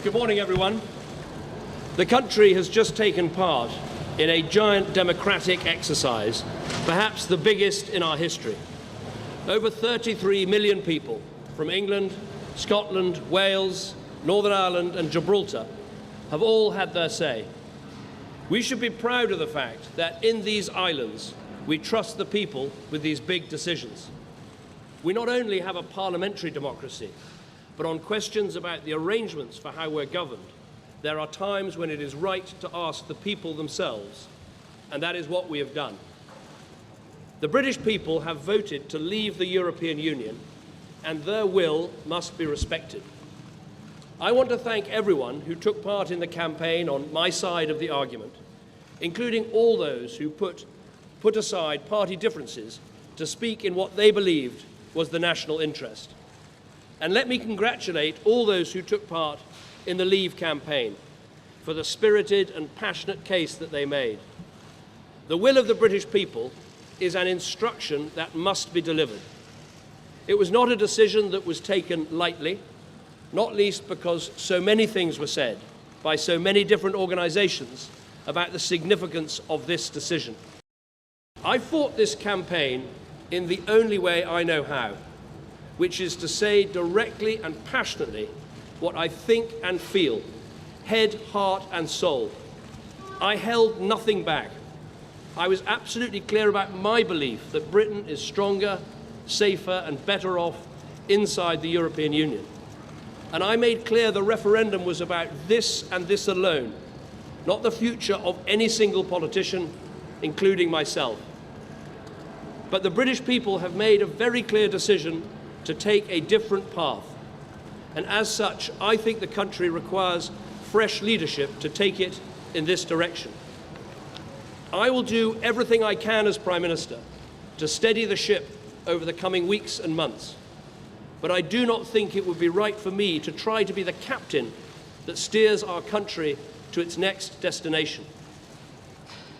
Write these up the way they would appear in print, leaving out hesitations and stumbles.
Good morning, everyone. The country has just taken part in a giant democratic exercise, perhaps the biggest in our history. Over 33 million people from England, Scotland, Wales, Northern Ireland and Gibraltar have all had their say. We should be proud of the fact that in these islands we trust the people with these big decisions. We not only have a parliamentary democracy, but on questions about the arrangements for how we're governed, there are times when it is right to ask the people themselves, and that is what we have done. The British people have voted to leave the European Union, and their will must be respected. I want to thank everyone who took part in the campaign on my side of the argument, including all those who put aside party differences to speak in what they believed was the national interest. And let me congratulate all those who took part in the Leave campaign for the spirited and passionate case that they made. The will of the British people is an instruction that must be delivered. It was not a decision that was taken lightly, not least because so many things were said by so many different organisations about the significance of this decision. I fought this campaign in the only way I know how, which is to say directly and passionately what I think and feel, head, heart and soul. I held nothing back. I was absolutely clear about my belief that Britain is stronger, safer and better off inside the European Union. And I made clear the referendum was about this and this alone, not the future of any single politician, including myself. But the British people have made a very clear decision to take a different path. And as such, I think the country requires fresh leadership to take it in this direction. I will do everything I can as Prime Minister to steady the ship over the coming weeks and months. But I do not think it would be right for me to try to be the captain that steers our country to its next destination.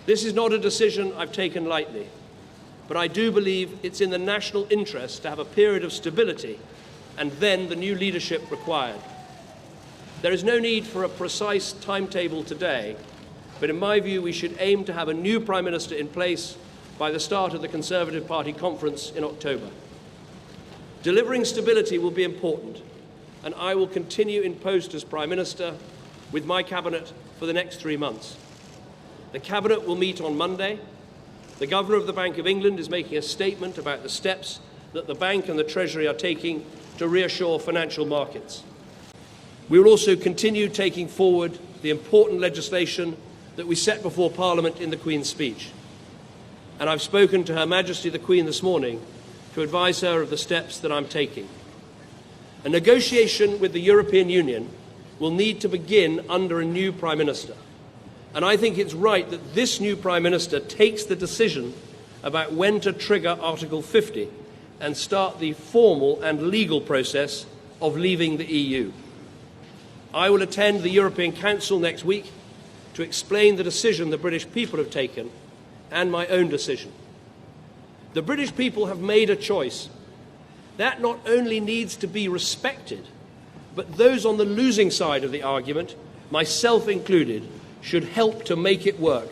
This is not a decision I've taken lightly, but I do believe it's in the national interest to have a period of stability and then the new leadership required. There is no need for a precise timetable today, but in my view we should aim to have a new Prime Minister in place by the start of the Conservative Party conference in October. Delivering stability will be important, and I will continue in post as Prime Minister with my Cabinet for the next 3 months. The Cabinet will meet on Monday. The Governor of the Bank of England is making a statement about the steps that the Bank and the Treasury are taking to reassure financial markets. We will also continue taking forward the important legislation that we set before Parliament in the Queen's speech. And I've spoken to Her Majesty the Queen this morning to advise her of the steps that I'm taking. A negotiation with the European Union will need to begin under a new Prime Minister. And I think it's right that this new Prime Minister takes the decision about when to trigger Article 50 and start the formal and legal process of leaving the EU. I will attend the European Council next week to explain the decision the British people have taken and my own decision. The British people have made a choice. That not only needs to be respected, but those on the losing side of the argument, myself included, should help to make it work.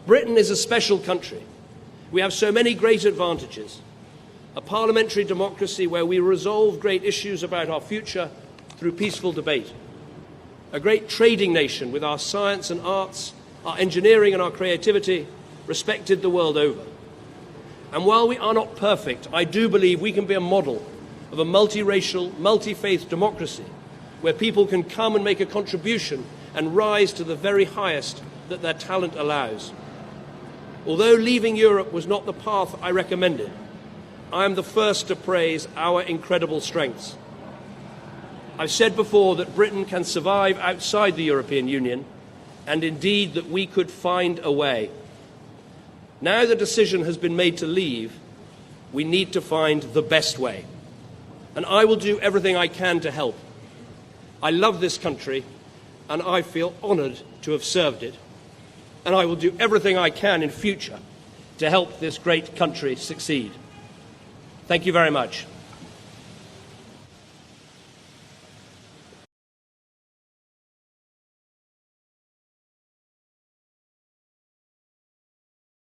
Britain is a special country. We have so many great advantages. A parliamentary democracy where we resolve great issues about our future through peaceful debate. A great trading nation with our science and arts, our engineering and our creativity respected the world over. And while we are not perfect, I do believe we can be a model of a multiracial, multi-faith democracy where people can come and make a contribution and rise to the very highest that their talent allows. Although leaving Europe was not the path I recommended, I am the first to praise our incredible strengths. I've said before that Britain can survive outside the European Union, and indeed that we could find a way. Now the decision has been made to leave, we need to find the best way. And I will do everything I can to help. I love this country, and I feel honoured to have served it. And I will do everything I can in future to help this great country succeed. Thank you very much.